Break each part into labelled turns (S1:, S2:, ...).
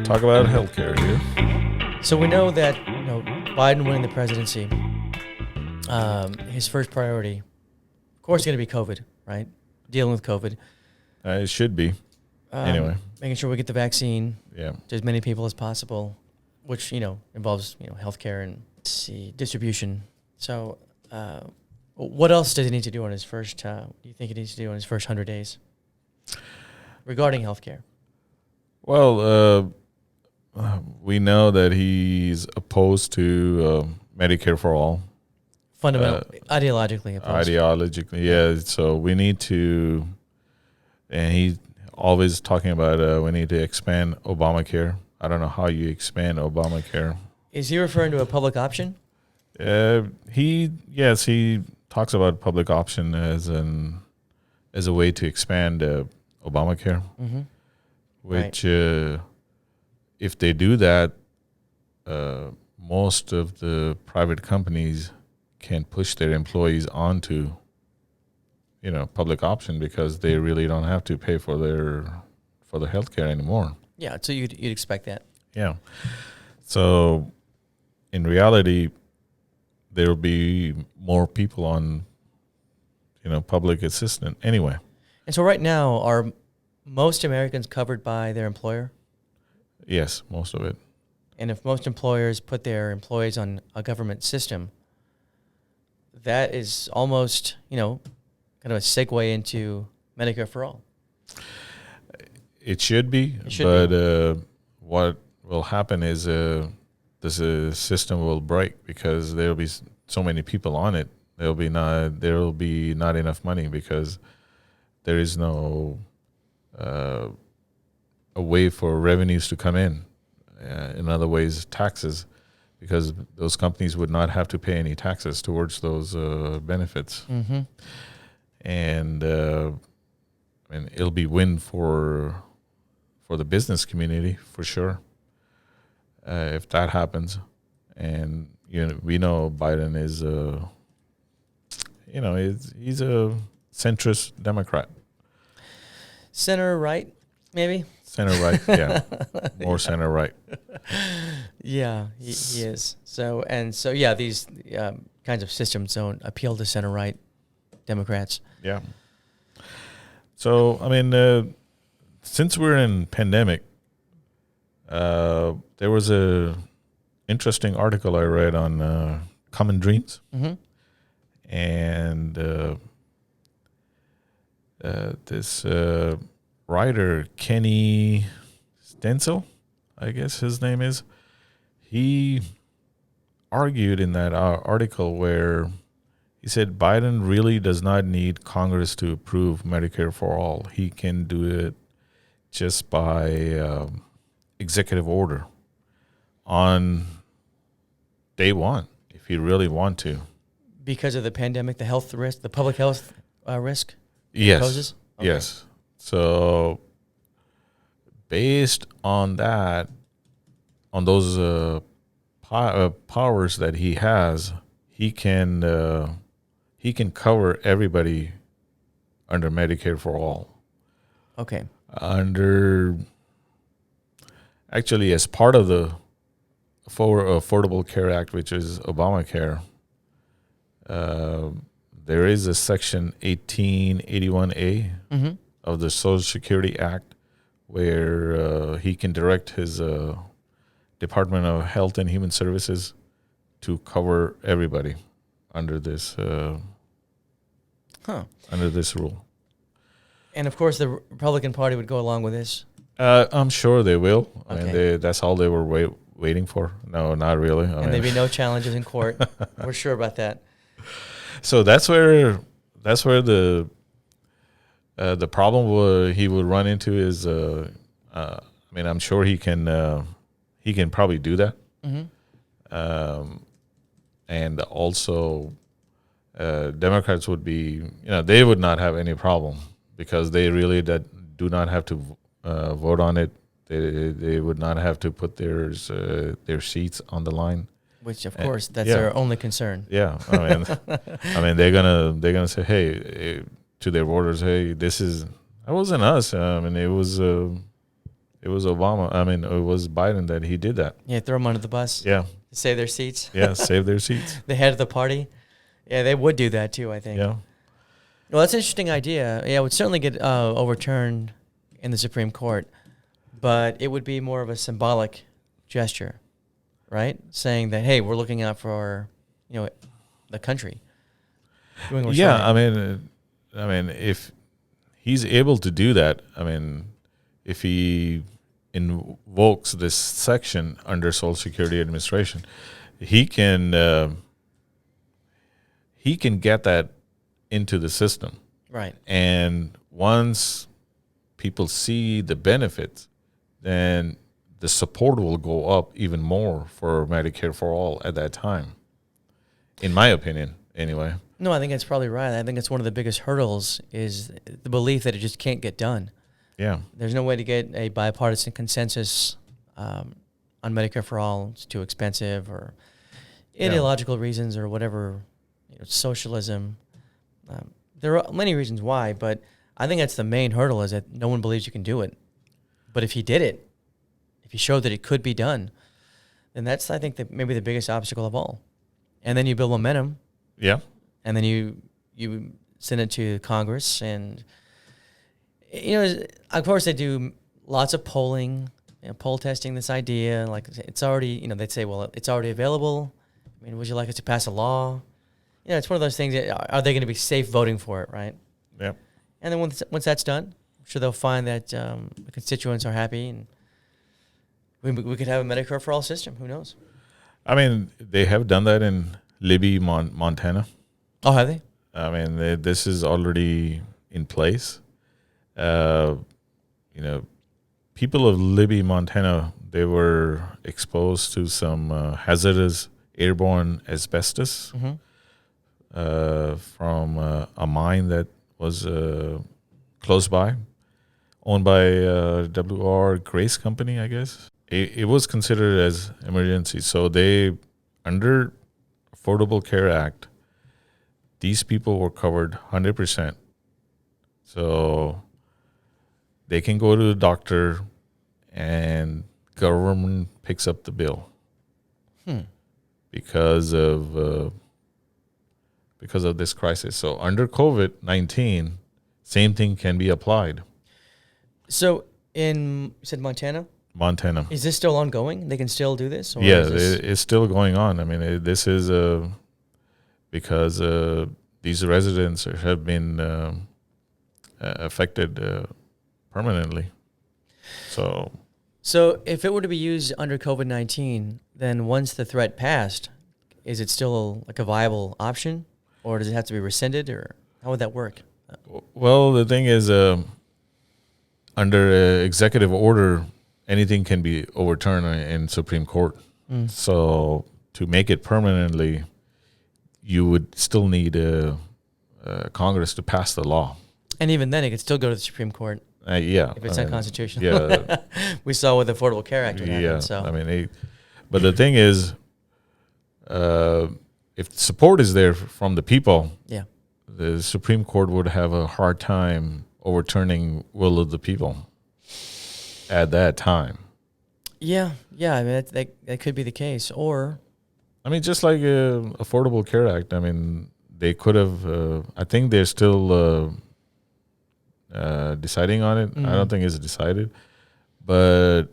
S1: talk about healthcare here.
S2: So we know that Biden winning the presidency, his first priority, of course, is going to be COVID, right? Dealing with COVID.
S1: It should be. Anyway.
S2: Making sure we get the vaccine
S1: Yeah.
S2: to as many people as possible, which, involves, healthcare and distribution. So what else does he need to do on his first, do you think he needs to do on his first 100 days regarding healthcare?
S1: Well, we know that he's opposed to Medicare for all.
S2: Fundamentally, ideologically opposed.
S1: Ideologically, yeah. So we need to, and he always talking about we need to expand Obamacare. I don't know how you expand Obamacare.
S2: Is he referring to a public option?
S1: He talks about public option as a way to expand Obamacare, which if they do that, most of the private companies can push their employees onto public option because they really don't have to pay for the healthcare anymore.
S2: Yeah, so you'd expect that.
S1: Yeah. So in reality, there will be more people on public assistance anyway.
S2: And so right now, are most Americans covered by their employer?
S1: Yes, most of it.
S2: And if most employers put their employees on a government system, that is almost, kind of a segue into Medicare for all.
S1: It should be, what will happen is this system will break because there will be so many people on it. There will be not enough money because there is no a way for revenues to come in. In other ways, taxes, because those companies would not have to pay any taxes towards those benefits.
S2: Mm-hmm.
S1: And it'll be win for the business community for sure if that happens. And we know Biden is he's a centrist Democrat.
S2: Center right, maybe?
S1: Center right, yeah. More center right.
S2: Yeah, he is. So, these kinds of systems don't appeal to center right Democrats.
S1: Yeah. So, since we're in pandemic, there was a interesting article I read on common dreams.
S2: Mm-hmm.
S1: And this writer, Kenny Stencil, I guess his name is, he argued in that article where he said Biden really does not need Congress to approve Medicare for all. He can do it just by executive order on day one, if he really want to.
S2: Because of the pandemic, the health risk, the public health risk?
S1: Yes.
S2: Poses? Okay.
S1: Yes. So based on that, on those powers that he has, he can cover everybody under Medicare for all.
S2: Okay.
S1: Actually, as part of the Affordable Care Act, which is Obamacare, there is a section 1881A
S2: Mm-hmm.
S1: of the Social Security Act where he can direct his Department of Health and Human Services to cover everybody under this rule.
S2: And of course, the Republican Party would go along with this.
S1: I'm sure they will.
S2: Okay.
S1: That's all they were waiting for. No, not really.
S2: There'd be no challenges in court. We're sure about that.
S1: So that's where the problem he would run into is. I'm sure he can probably do that.
S2: Mm-hmm.
S1: And also, Democrats would be, they would not have any problem because they really do not have to vote on it. They would not have to put their seats on the line.
S2: Which, of course, that's their only concern.
S1: Yeah, they're gonna say, hey, to their voters, hey, that wasn't us. It was It was Obama. I mean, it was Biden that he did that.
S2: Yeah, throw them under the bus.
S1: Yeah.
S2: Save their seats.
S1: Yeah. Save their seats.
S2: The head of the party. Yeah, they would do that too, I think.
S1: Yeah.
S2: Well, that's an interesting idea. Yeah, it would certainly get overturned in the Supreme Court, but it would be more of a symbolic gesture, right? Saying that, hey, we're looking out for, the country. Doing what's
S1: Yeah.
S2: right.
S1: I mean, if he's able to do that, I mean, if he invokes this section under Social Security Administration, he can get that into the system.
S2: Right.
S1: And once people see the benefits, then the support will go up even more for Medicare for all at that time. In my opinion, anyway.
S2: No, I think that's probably right. I think it's one of the biggest hurdles is the belief that it just can't get done.
S1: Yeah.
S2: There's no way to get a bipartisan consensus on Medicare for all. It's too expensive or ideological reasons or whatever, socialism. There are many reasons why, but I think that's the main hurdle is that no one believes you can do it. But if he did it, if he showed that it could be done, then that's, I think, maybe the biggest obstacle of all. And then you build momentum.
S1: Yeah.
S2: And then you send it to Congress, and of course they do lots of polling, poll testing this idea. Like it's already, they'd say, well, it's already available. I mean, would you like us to pass a law? It's one of those things. Are they going to be safe voting for it, right?
S1: Yeah.
S2: And then once that's done, I'm sure they'll find that the constituents are happy, and we could have a Medicare for all system. Who knows?
S1: I mean, they have done that in Libby, Montana.
S2: Oh, have they?
S1: I mean, this is already in place. People of Libby, Montana, they were exposed to some hazardous airborne asbestos from a mine that was close by, owned by W.R. Grace Company, I guess. It was considered as emergency. So they, under Affordable Care Act, these people were covered 100%. So they can go to the doctor and government picks up the bill because of this crisis. So under COVID-19, same thing can be applied.
S2: So you said Montana?
S1: Montana.
S2: Is this still ongoing? They can still do this? Or
S1: Yeah, it's still going on. I mean, this is because these residents have been affected permanently.
S2: So if it were to be used under COVID-19, then once the threat passed, is it still like a viable option, or does it have to be rescinded, or how would that work?
S1: Well, the thing is, under executive order, anything can be overturned in Supreme Court. So to make it permanently, you would still need Congress to pass the law.
S2: And even then, it could still go to the Supreme Court.
S1: Yeah,
S2: If it's unconstitutional.
S1: Yeah,
S2: we saw with the Affordable Care Act what happened.
S1: yeah.
S2: So.
S1: I mean, but the thing is, if support is there from the people, the Supreme Court would have a hard time overturning will of the people at that time.
S2: Yeah. I mean, that could be the case. Or,
S1: I mean, just like Affordable Care Act. I mean, they could have. I think they're still deciding on it. I don't think it's decided, but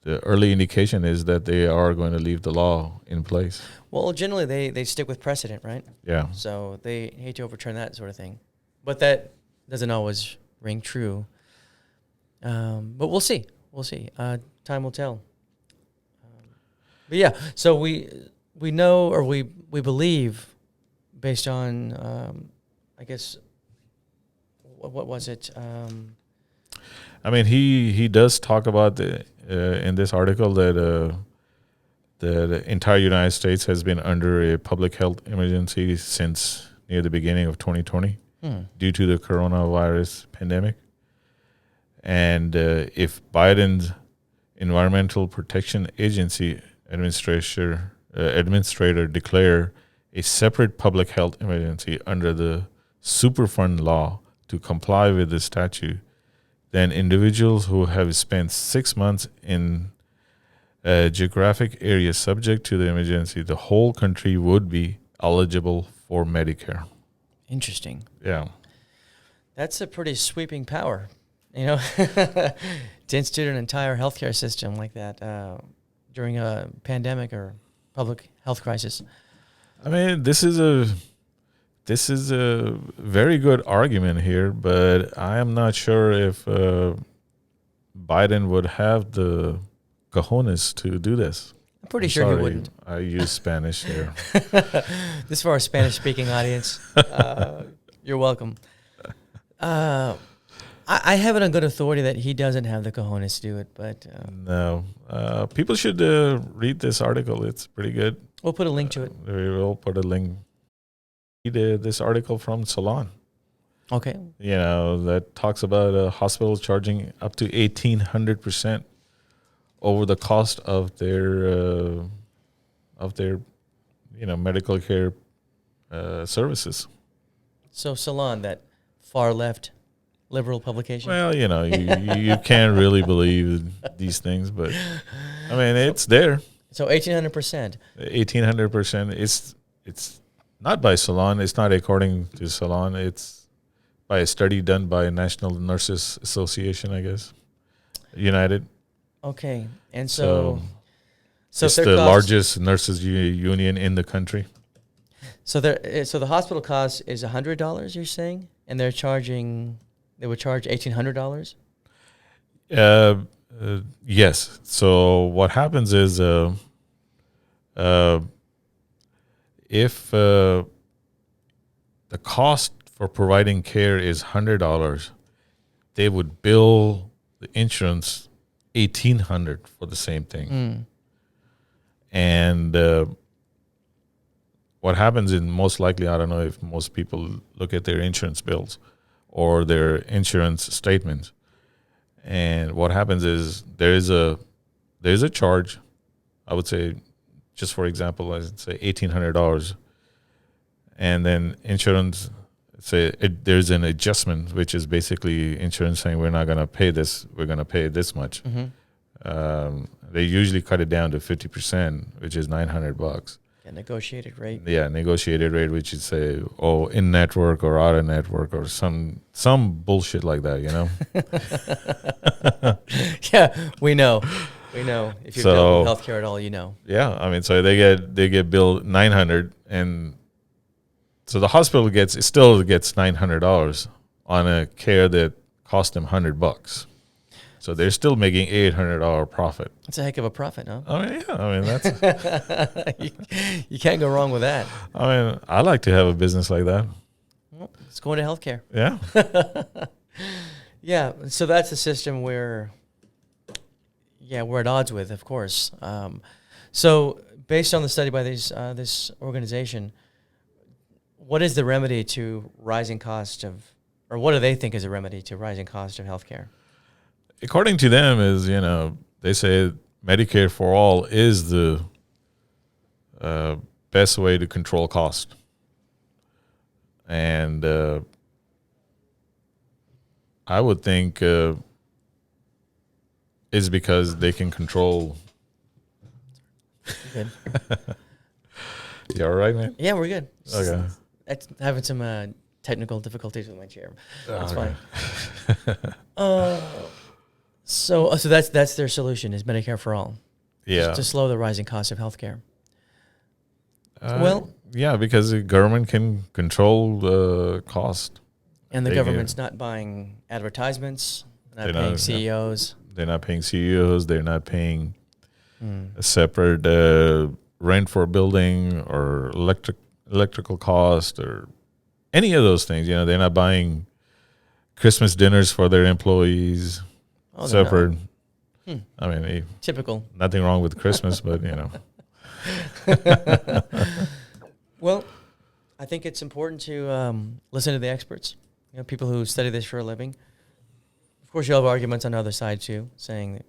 S1: the early indication is that they are going to leave the law in place.
S2: well, generally they stick with precedent, right?
S1: Yeah.
S2: So they hate to overturn that sort of thing. But that doesn't always ring true. But we'll see. Time will tell. But yeah, so we know, or we believe, based on, I guess, what was it?
S1: I mean, he does talk about in this article that the entire United States has been under a public health emergency since near the beginning of 2020 due to the coronavirus pandemic. And if Biden's Environmental Protection Agency administrator declare a separate public health emergency under the Superfund law to comply with the statute, then individuals who have spent 6 months in a geographic area subject to the emergency, the whole country would be eligible for Medicare.
S2: Interesting.
S1: Yeah.
S2: That's a pretty sweeping power, you know, to institute an entire healthcare system like that during a pandemic or public health crisis.
S1: I mean, this is a very good argument here, but I am not sure if Biden would have the cojones to do this.
S2: I'm pretty
S1: I'm
S2: sure
S1: sorry,
S2: he wouldn't.
S1: I use Spanish here.
S2: This is for our Spanish-speaking audience. You're welcome. I have it on good authority that he doesn't have the cojones to do it, but
S1: No. People should read this article. It's pretty good.
S2: we'll put a link to it.
S1: We will put a link. Read this article from Salon.
S2: Okay.
S1: You know, that talks about a hospital charging up to 1,800% over the cost of their medical care services.
S2: So Salon, that far left liberal publication.
S1: Well, you know, you can't really believe these things, but I mean, it's there.
S2: So 1,800%.
S1: 1,800%. It's not by Salon. It's not according to Salon. It's by a study done by National Nurses Association, I guess. United.
S2: Okay. And so
S1: it's the largest nurses union in the country.
S2: So the hospital cost is $100, you're saying, and they would charge $1,800.
S1: Yes. So what happens is, if the cost for providing care is $100, they would bill the insurance $1,800 for the same thing. And what happens in most likely, I don't know if most people look at their insurance bills or their insurance statements. And what happens is there's a charge. I would say, just for example, I'd say $1,800, and then insurance there's an adjustment, which is basically insurance saying we're not going to pay this, we're going to pay this much. They usually cut it down to 50%, which is $900.
S2: A negotiated rate.
S1: Yeah, negotiated rate, which is say, in network or out of network or some bullshit like that, you know.
S2: Yeah, we know. If you're dealing with healthcare at all, you know.
S1: Yeah, I mean, so they get billed $900, and so the hospital still gets $900 on a care that cost them $100. So they're still making $800 profit.
S2: That's a heck of a profit, huh?
S1: I mean, yeah. I mean, that's
S2: you can't go wrong with that.
S1: I mean, I like to have a business like that.
S2: Well, it's going to healthcare.
S1: Yeah.
S2: Yeah. So that's a system where, we're at odds with, of course. So based on the study by this organization, what is the remedy to rising cost of, or what do they think is a remedy to rising cost of healthcare?
S1: According to them, is they say Medicare for all is the best way to control cost, and I would think is because they can control.
S2: Good.
S1: You all right, man?
S2: Yeah, we're good.
S1: Okay.
S2: It's having some technical difficulties with my chair. That's fine. So that's their solution is Medicare for all.
S1: Yeah.
S2: Just to slow the rising cost of healthcare.
S1: Yeah, because the government can control the cost.
S2: And the government's not buying advertisements, not paying CEOs.
S1: They're not paying CEOs. They're not paying a separate rent for a building or electrical cost or any of those things. They're not buying Christmas dinners for their employees. Separate. I mean,
S2: typical.
S1: Nothing wrong with Christmas, but
S2: Well, I think it's important to listen to the experts. People who study this for a living. Of course, you have arguments on the other side too, saying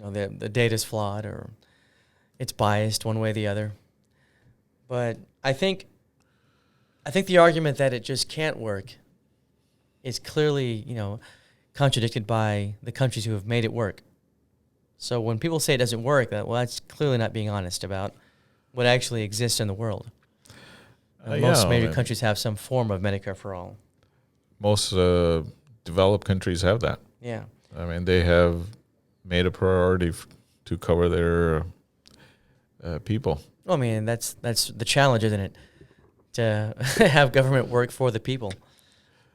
S2: that the data is flawed or it's biased one way or the other. But I think the argument that it just can't work is clearly contradicted by the countries who have made it work. So when people say it doesn't work, that's clearly not being honest about what actually exists in the world. Most major countries have some form of Medicare for all.
S1: Most developed countries have that.
S2: Yeah.
S1: I mean, they have made a priority to cover their people.
S2: Well, I mean, that's the challenge, isn't it? To have government work for the people.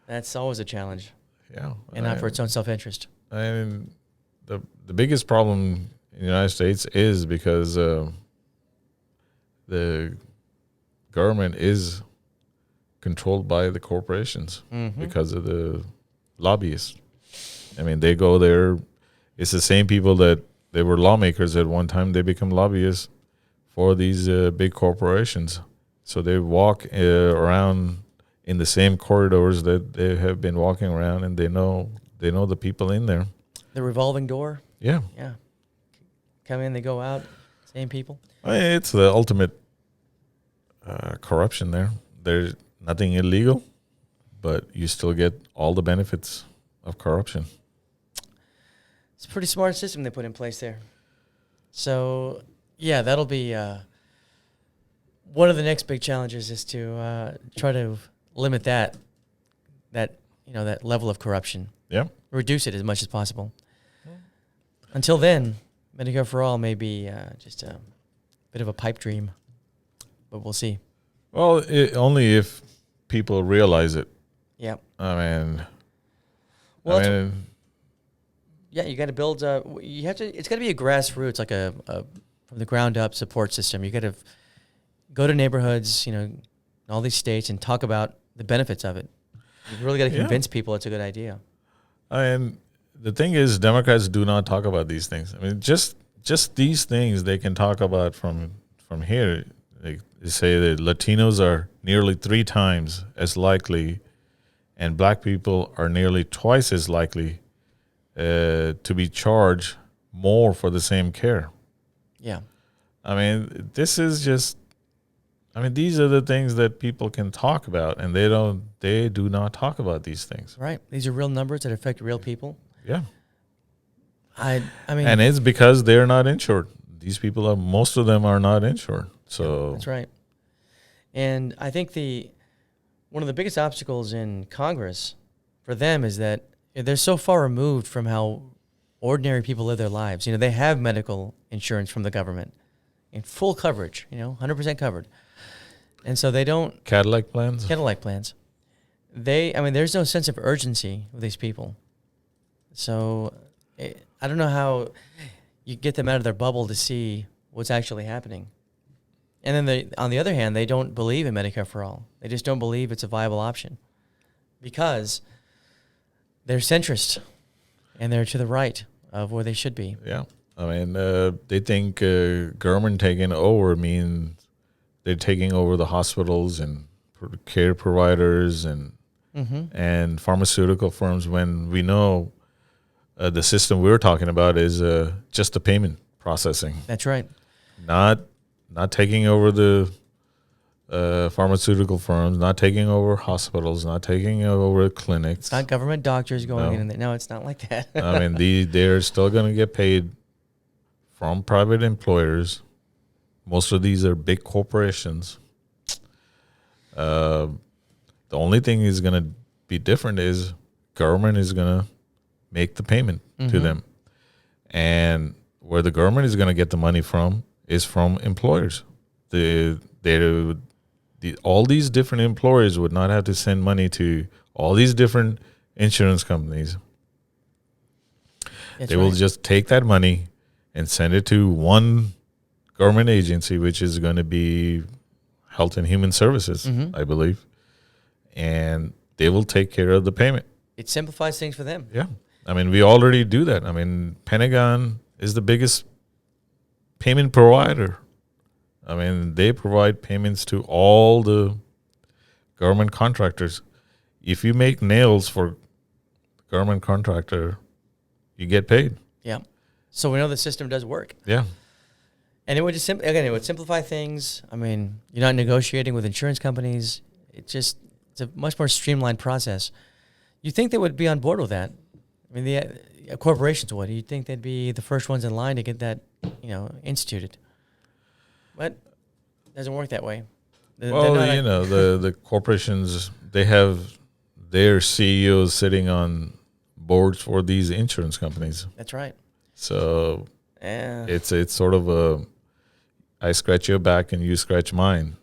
S2: That's always a challenge.
S1: Yeah.
S2: And not for its own self-interest.
S1: And the biggest problem in the United States is because the government is controlled by the corporations because of the lobbyists. I mean, they go there. It's the same people that they were lawmakers at one time. They become lobbyists for these big corporations. So they walk around in the same corridors that they have been walking around, and they know the people in there.
S2: The revolving door?
S1: Yeah.
S2: Yeah. Come in, they go out, same people.
S1: It's the ultimate corruption there. There's nothing illegal, but you still get all the benefits of corruption.
S2: It's a pretty smart system they put in place there. So, yeah, that'll be one of the next big challenges is to try to limit that level of corruption.
S1: Yeah.
S2: Reduce it as much as possible. Until then, Medicare for All may be just a bit of a pipe dream, but we'll see.
S1: Well, only if people realize it.
S2: Yeah.
S1: I mean,
S2: yeah, you got to build. You have to. It's got to be a grassroots, like a from the ground up support system. You got to go to neighborhoods, in all these states, and talk about the benefits of it. You really got to convince people it's a good idea.
S1: And the thing is, Democrats do not talk about these things. I mean, just these things they can talk about from here. They say that Latinos are nearly 3 times as likely, and black people are nearly twice as likely to be charged more for the same care.
S2: Yeah.
S1: I mean, this is just, these are the things that people can talk about, and they do not talk about these things.
S2: Right. These are real numbers that affect real people.
S1: Yeah.
S2: I mean,
S1: and it's because they're not insured. These people most of them are not insured. So
S2: yeah, that's right. And I think one of the biggest obstacles in Congress for them is that they're so far removed from how ordinary people live their lives. They have medical insurance from the government in full coverage, 100% covered. And so they don't...
S1: Cadillac plans?
S2: Cadillac plans. There's no sense of urgency with these people. So I don't know how you get them out of their bubble to see what's actually happening. And then on the other hand, they don't believe in Medicare for all. They just don't believe it's a viable option because they're centrist and they're to the right of where they should be.
S1: Yeah. They think government taking over means they're taking over the hospitals and care providers and pharmaceutical firms, when we know the system we're talking about is just the payment processing.
S2: That's right.
S1: Not taking over the pharmaceutical firms, not taking over hospitals, not taking over clinics.
S2: It's not government doctors going in there. No, it's not like that.
S1: They're still going to get paid from private employers. Most of these are big corporations. The only thing is going to be different is government is going to make the payment to them. And where the government is going to get the money from is from employers. All these different employers would not have to send money to all these different insurance companies. They will just take that money and send it to one government agency, which is going to be Health and Human Services, I believe. And they will take care of the payment.
S2: It simplifies things for them.
S1: Yeah. We already do that. Pentagon is the biggest payment provider. They provide payments to all the government contractors. If you make nails for government contractor, you get paid.
S2: Yeah. So we know the system does work.
S1: Yeah.
S2: And it would just it would simplify things. You're not negotiating with insurance companies. It's a much more streamlined process. You think they would be on board with that? I mean, the corporations would. You'd think they'd be the first ones in line to get that, instituted. But it doesn't work that way.
S1: Well, the corporations, they have their CEOs sitting on boards for these insurance companies.
S2: That's right.
S1: So
S2: Yeah.
S1: it's sort of I scratch your back and you scratch mine.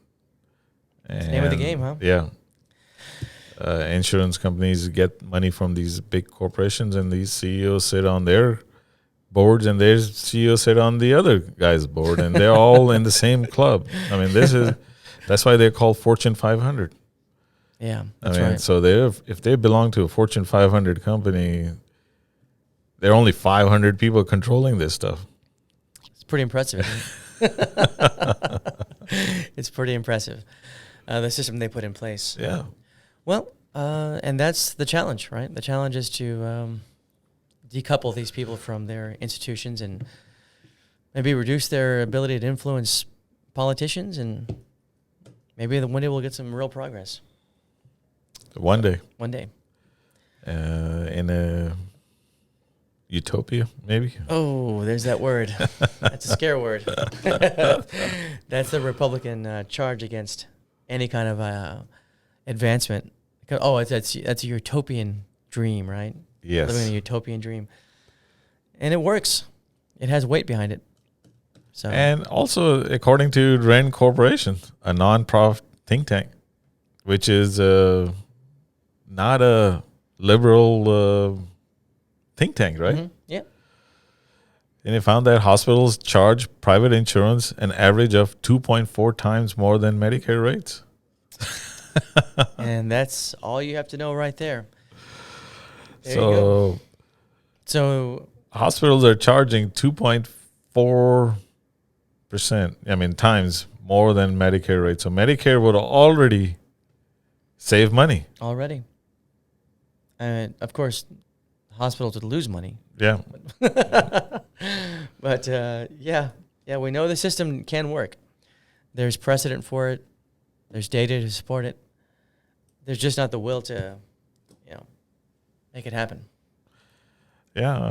S2: It's the name of the game, huh?
S1: Yeah. Insurance companies get money from these big corporations, and these CEOs sit on their boards, and their CEOs sit on the other guy's board, and they're all in the same club. I mean, that's why they're called Fortune 500.
S2: Yeah, that's
S1: right. So if they belong to a Fortune 500 company, there are only 500 people controlling this stuff.
S2: It's pretty impressive. Isn't it? It's pretty impressive, the system they put in place.
S1: Yeah.
S2: Well, and that's the challenge, right? The challenge is to decouple these people from their institutions and maybe reduce their ability to influence politicians, and maybe one day we'll get some real progress.
S1: One day.
S2: One day.
S1: In a utopia, maybe.
S2: Oh, there's that word. That's a scare word. That's the Republican charge against any kind of advancement. Oh, that's a utopian dream, right?
S1: Yes.
S2: Living in a utopian dream. And it works. It has weight behind it. So.
S1: And also, according to Ren Corporation, a non-profit think tank, which is not a liberal think tank, right?
S2: Mm-hmm. Yeah.
S1: And it found that hospitals charge private insurance an average of 2.4 times more than Medicare rates.
S2: And that's all you have to know right there. There you go. So
S1: hospitals are charging 2.4%, times more than Medicare rates. So Medicare would already save money.
S2: Already. And of course, hospitals would lose money.
S1: Yeah.
S2: But we know the system can work. There's precedent for it. There's data to support it. There's just not the will to, make it happen.
S1: Yeah,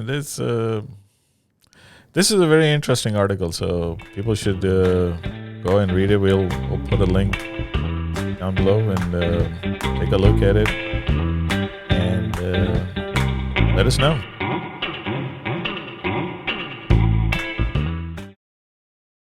S1: this is a very interesting article, so people should go and read it. We'll put a link down below and take a look at it and let us know.